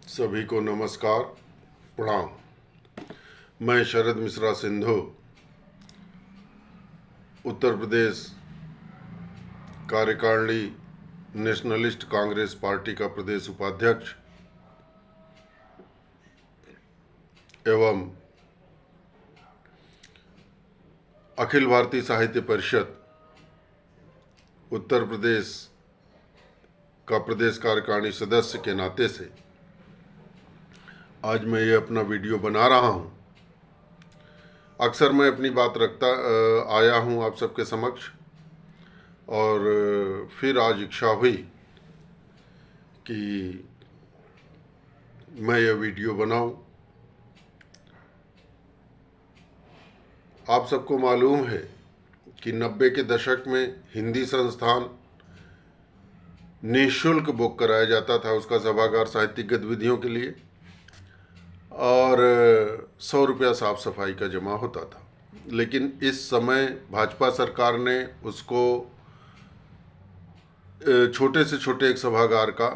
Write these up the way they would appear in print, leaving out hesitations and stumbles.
सभी को नमस्कार, प्रणाम। मैं शरद मिश्रा सिंधु, उत्तर प्रदेश कार्यकारिणी नेशनलिस्ट कांग्रेस पार्टी का प्रदेश उपाध्यक्ष एवं अखिल भारतीय साहित्य परिषद उत्तर प्रदेश का प्रदेश कार्यकारिणी सदस्य के नाते से आज मैं ये अपना वीडियो बना रहा हूँ। अक्सर मैं अपनी बात रखता आया हूँ आप सबके समक्ष, और फिर आज इच्छा हुई कि मैं ये वीडियो बनाऊं। आप सबको मालूम है कि 90 के दशक में हिंदी संस्थान निःशुल्क बुक कराया जाता था उसका सभागार साहित्यिक गतिविधियों के लिए, और 100 रुपया साफ सफाई का जमा होता था। लेकिन इस समय भाजपा सरकार ने उसको छोटे से छोटे एक सभागार का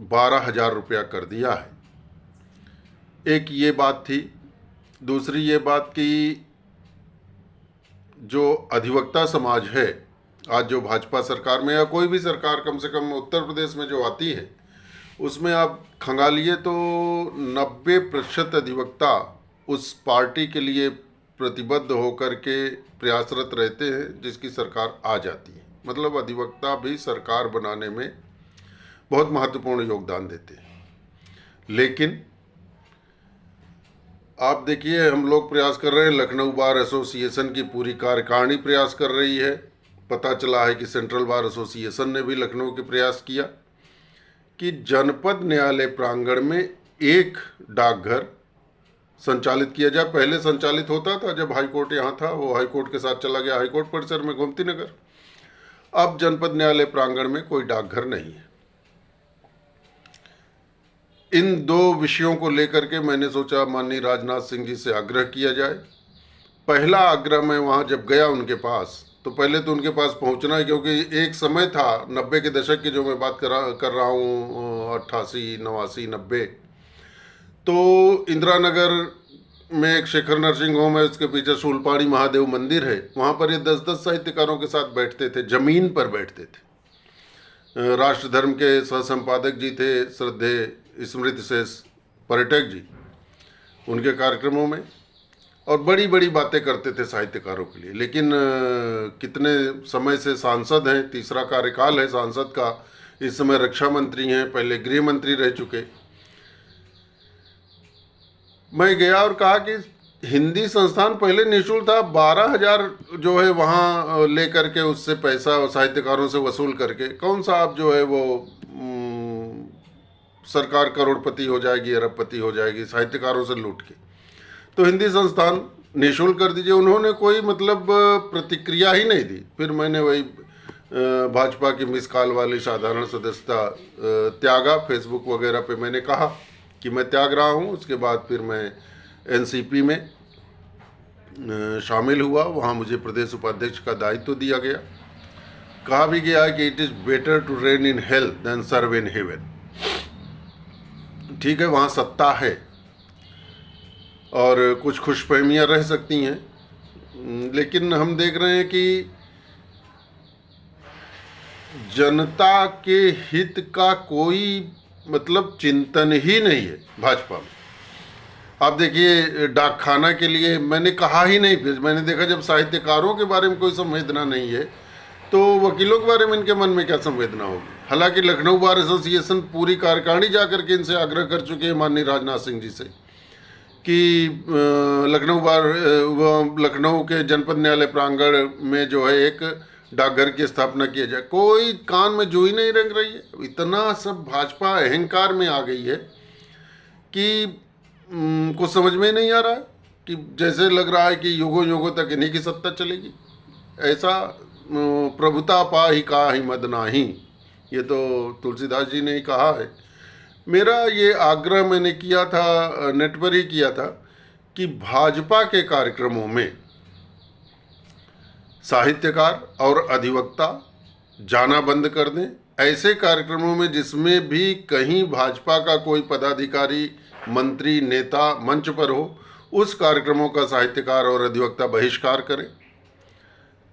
12,000 रुपया कर दिया है। एक ये बात थी। दूसरी ये बात कि जो अधिवक्ता समाज है, आज जो भाजपा सरकार में या कोई भी सरकार कम से कम उत्तर प्रदेश में जो आती है, उसमें आप खंगालिए तो 90% अधिवक्ता उस पार्टी के लिए प्रतिबद्ध होकर के प्रयासरत रहते हैं जिसकी सरकार आ जाती है। मतलब अधिवक्ता भी सरकार बनाने में बहुत महत्वपूर्ण योगदान देते हैं। लेकिन आप देखिए, हम लोग प्रयास कर रहे हैं, लखनऊ बार एसोसिएशन की पूरी कार्यकारिणी प्रयास कर रही है। पता चला है कि सेंट्रल बार एसोसिएशन ने भी लखनऊ के प्रयास किया कि जनपद न्यायालय प्रांगण में एक डाकघर संचालित किया जाए। पहले संचालित होता था जब हाईकोर्ट यहाँ था, वो हाईकोर्ट के साथ चला गया हाईकोर्ट परिसर में गोमती नगर। अब जनपद न्यायालय प्रांगण में कोई डाकघर नहीं है। इन दो विषयों को लेकर के मैंने सोचा माननीय राजनाथ सिंह जी से आग्रह किया जाए। पहला आग्रह, मैं वहाँ जब गया उनके पास, तो पहले तो उनके पास पहुंचना है, क्योंकि एक समय था 90 के दशक की जो मैं बात कर रहा हूँ, 88, 89, 90, तो इंदिरा नगर में एक शेखर नर्सिंग होम है, उसके पीछे सूलपाड़ी महादेव मंदिर है। वहाँ पर ये 10-10 साहित्यकारों के साथ बैठते थे, जमीन पर बैठते थे। राष्ट्र धर्म के सह संपादक जी थे श्रद्धेय स्मृति शेष पर्यटक जी, उनके कार्यक्रमों में, और बड़ी बड़ी बातें करते थे साहित्यकारों के लिए। लेकिन कितने समय से सांसद हैं, तीसरा कार्यकाल है सांसद का, इस समय रक्षा मंत्री हैं, पहले गृह मंत्री रह चुके। मैं गया और कहा कि हिंदी संस्थान पहले निःशुल्क था, 12,000 जो है वहाँ लेकर के उससे पैसा साहित्यकारों से वसूल करके कौन सा आप जो है वो सरकार करोड़पति हो जाएगी, अरबपति हो जाएगी साहित्यकारों से लूट के। तो हिंदी संस्थान निःशुल्क कर दीजिए। उन्होंने कोई मतलब प्रतिक्रिया ही नहीं दी। फिर मैंने वही भाजपा की मिस कॉल वाली साधारण सदस्यता त्यागा। फेसबुक वगैरह पे मैंने कहा कि मैं त्याग रहा हूँ। उसके बाद फिर मैं एनसीपी में शामिल हुआ। वहाँ मुझे प्रदेश उपाध्यक्ष का दायित्व दिया गया। कहा भी गया कि it is better to reign in hell than serve in heaven. ठीक है, वहाँ सत्ता है और कुछ खुशफहमियाँ रह सकती हैं, लेकिन हम देख रहे हैं कि जनता के हित का कोई मतलब चिंतन ही नहीं है भाजपा में। आप देखिए, डाक खाना के लिए मैंने कहा ही नहीं। फिर मैंने देखा जब साहित्यकारों के बारे में कोई संवेदना नहीं है, तो वकीलों के बारे में इनके मन में क्या संवेदना होगी। हालांकि लखनऊ बार एसोसिएशन पूरी कार्यकारिणी जाकर के इनसे आग्रह कर चुके हैं माननीय राजनाथ सिंह जी से कि लखनऊ के जनपद न्यायालय प्रांगण में जो है एक डाकघर की स्थापना किया जाए। कोई कान में जूही नहीं रंग रही है। इतना सब भाजपा अहंकार में आ गई है कि कुछ समझ में नहीं आ रहा है, कि जैसे लग रहा है कि युगों युगों तक इन्हीं की सत्ता चलेगी। ऐसा प्रभुता पा ही का ही मद नाही, ये तो तुलसीदास जी ने ही कहा है। मेरा ये आग्रह मैंने किया था, नेट पर ही किया था, कि भाजपा के कार्यक्रमों में साहित्यकार और अधिवक्ता जाना बंद कर दें। ऐसे कार्यक्रमों में जिसमें भी कहीं भाजपा का कोई पदाधिकारी, मंत्री, नेता मंच पर हो, उस कार्यक्रमों का साहित्यकार और अधिवक्ता बहिष्कार करें।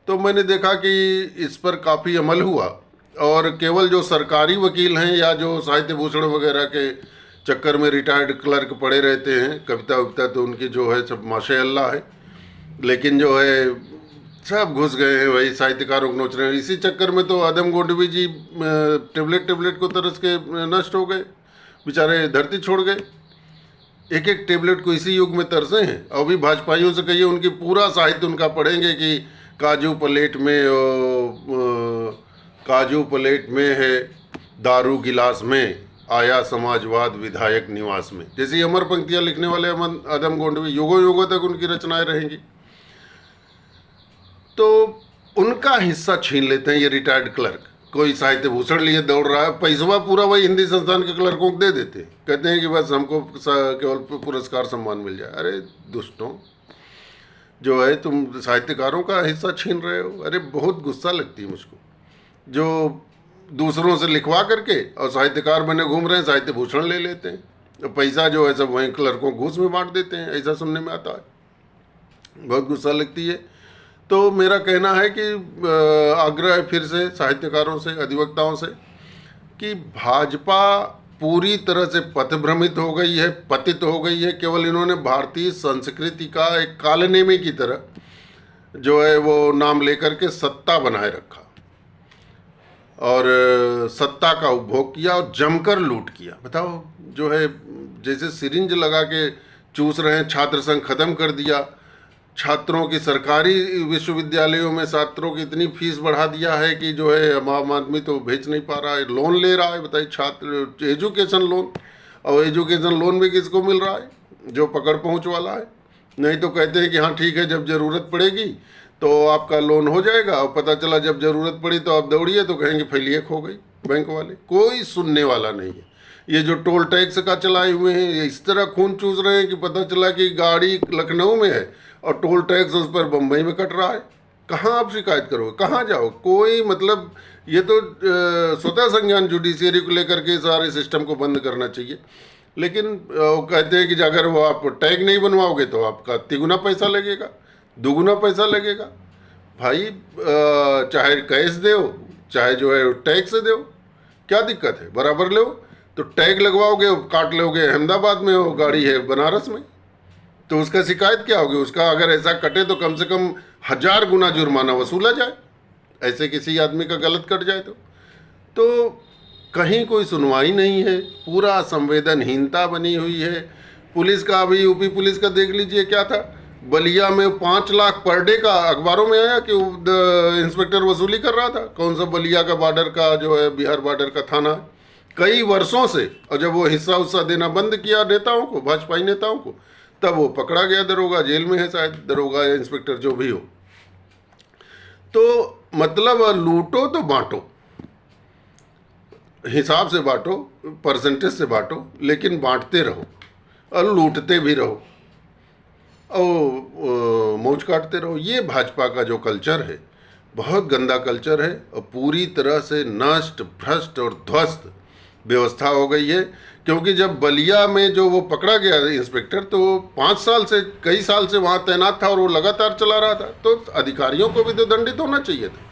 तो मैंने देखा कि इस पर काफ़ी अमल हुआ और केवल जो सरकारी वकील हैं या जो साहित्य भूषण वगैरह के चक्कर में रिटायर्ड क्लर्क पड़े रहते हैं, कविता वविता तो उनकी जो है सब माशाअल्लाह है, लेकिन जो है सब घुस गए हैं वही साहित्यकारों को नोच रहे हैं। इसी चक्कर में तो आदम गोंडवी जी टेबलेट को तरस के नष्ट हो गए, बेचारे धरती छोड़ गए। एक एक टेबलेट को इसी युग में तरसे हैं। और भी भाजपाइयों से कहिए, उनकी पूरा साहित्य उनका पढ़ेंगे कि काजू प्लेट में है, दारू गिलास में, आया समाजवाद विधायक निवास में, जैसी अमर पंक्तियां लिखने वाले आदम गोंडवी युगों युगों तक उनकी रचनाएं रहेंगी। तो उनका हिस्सा छीन लेते हैं ये रिटायर्ड क्लर्क। कोई साहित्य भूषण लिए दौड़ रहा है, पैसवा पूरा वही हिंदी संस्थान के क्लर्कों को दे देते हैं, कहते हैं कि बस हमको केवल पुरस्कार सम्मान मिल जाए। अरे दुष्टों, जो है तुम साहित्यकारों का हिस्सा छीन रहे हो। अरे बहुत गुस्सा लगती है मुझको, जो दूसरों से लिखवा करके और साहित्यकार बने घूम रहे हैं, साहित्य भूषण ले लेते हैं, तो पैसा जो है सब वहीं क्लर्कों घूस में बांट देते हैं। ऐसा सुनने में आता है, बहुत गुस्सा लगती है। तो मेरा कहना है कि आग्रह है फिर से साहित्यकारों से, अधिवक्ताओं से, कि भाजपा पूरी तरह से पथभ्रमित हो गई है, पतित हो गई है। केवल इन्होंने भारतीय संस्कृति का एक कालनेमी की तरह जो है वो नाम लेकर के सत्ता बनाए रखा और सत्ता का उपभोग किया और जमकर लूट किया। बताओ, जो है जैसे सिरिंज लगा के चूस रहे हैं, छात्र संघ खत्म कर दिया, छात्रों की सरकारी विश्वविद्यालयों में छात्रों की इतनी फीस बढ़ा दिया है कि जो है आम आदमी तो भेज नहीं पा रहा है, लोन ले रहा है। बताइए, छात्र एजुकेशन लोन, और एजुकेशन लोन भी किसको मिल रहा है? जो पकड़ पहुंच वाला है। नहीं तो कहते हैं कि हाँ ठीक है, जब ज़रूरत पड़ेगी तो आपका लोन हो जाएगा, और पता चला जब ज़रूरत पड़ी तो आप दौड़िए तो कहेंगे फैलिए खो गई बैंक वाले। कोई सुनने वाला नहीं है। ये जो टोल टैक्स का चलाए हुए हैं, ये इस तरह खून चूस रहे हैं कि पता चला कि गाड़ी लखनऊ में है और टोल टैक्स उस पर बम्बई में कट रहा है। कहाँ आप शिकायत करोगे, कहाँ जाओ? कोई मतलब, ये तो स्वतः संज्ञान जुडिशियरी को लेकर के सारे सिस्टम को बंद करना चाहिए। लेकिन वो कहते हैं कि अगर वो आप टैग नहीं बनवाओगे तो आपका तिगुना पैसा लगेगा, दुगुना पैसा लगेगा। भाई चाहे कैश दो, चाहे जो है टैक्स दो, क्या दिक्कत है? बराबर लो। तो टैग लगवाओगे, काट लोगे अहमदाबाद में, हो गाड़ी है बनारस में, तो उसका शिकायत क्या होगी? उसका अगर ऐसा कटे तो कम से कम 1000 गुना जुर्माना वसूला जाए, ऐसे किसी आदमी का गलत कट जाए तो कहीं कोई सुनवाई नहीं है। पूरा संवेदनहीनता बनी हुई है। पुलिस का, अभी यूपी पुलिस का देख लीजिए क्या था, बलिया में 5 लाख पर डे का अखबारों में आया कि इंस्पेक्टर वसूली कर रहा था। कौन सा बलिया का बॉर्डर का जो है बिहार बॉर्डर का थाना है, कई वर्षों से। और जब वो हिस्सा उस्सा देना बंद किया नेताओं को, भाजपाई नेताओं को, तब वो पकड़ा गया, दरोगा जेल में है शायद, दरोगा या इंस्पेक्टर जो भी हो। तो मतलब लूटो तो बांटो, हिसाब से बांटो, परसेंटेज से बांटो, लेकिन बांटते रहो और लूटते भी रहो और मौज काटते रहो। ये भाजपा का जो कल्चर है, बहुत गंदा कल्चर है और पूरी तरह से नष्ट, भ्रष्ट और ध्वस्त व्यवस्था हो गई है। क्योंकि जब बलिया में जो वो पकड़ा गया इंस्पेक्टर, तो 5 साल से, कई साल से वहाँ तैनात था और वो लगातार चला रहा था, तो अधिकारियों को भी तो दंडित होना चाहिए था।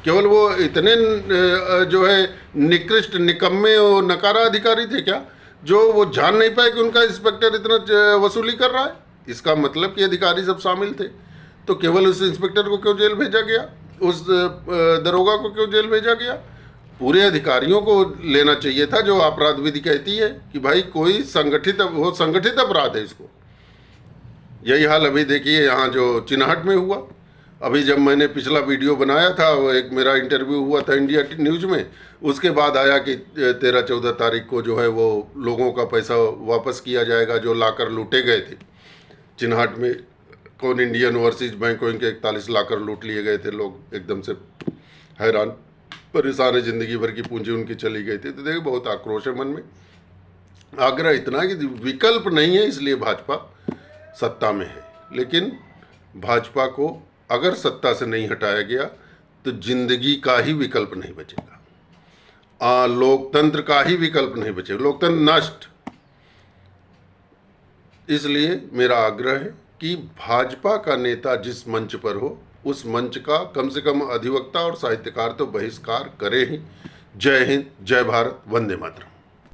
केवल वो इतने जो है निकृष्ट, निकम्मे और नकारा अधिकारी थे क्या, जो वो जान नहीं पाए कि उनका इंस्पेक्टर इतना वसूली कर रहा है? इसका मतलब कि अधिकारी सब शामिल थे। तो केवल उस इंस्पेक्टर को क्यों जेल भेजा गया, उस दरोगा को क्यों जेल भेजा गया? पूरे अधिकारियों को लेना चाहिए था। जो अपराध विधि कहती है कि भाई कोई संगठित, वो संगठित अपराध है इसको। यही हाल अभी देखिए यहाँ जो चिन्हट में हुआ। अभी जब मैंने पिछला वीडियो बनाया था, वो एक मेरा इंटरव्यू हुआ था इंडिया न्यूज़ में, उसके बाद आया कि 13-14 तारीख को जो है वो लोगों का पैसा वापस किया जाएगा जो लाकर लूटे गए थे चिन्हट में। कौन इंडियन ओवरसीज बैंकों के 41 लाकर लूट लिए गए थे लोग, एकदम से हैरान परेशान है, जिंदगी भर की पूंजी उनकी चली गई थी। तो देखिए बहुत आक्रोश है मन में। आग्रह इतना कि विकल्प नहीं है, इसलिए भाजपा सत्ता में है। लेकिन भाजपा को अगर सत्ता से नहीं हटाया गया तो जिंदगी का ही विकल्प नहीं बचेगा। लोकतंत्र का ही विकल्प नहीं बचेगा, लोकतंत्र नष्ट। इसलिए मेरा आग्रह है कि भाजपा का नेता जिस मंच पर हो उस मंच का कम से कम अधिवक्ता और साहित्यकार तो बहिष्कार करे ही। जय हिंद, जय भारत, वंदे मातरम।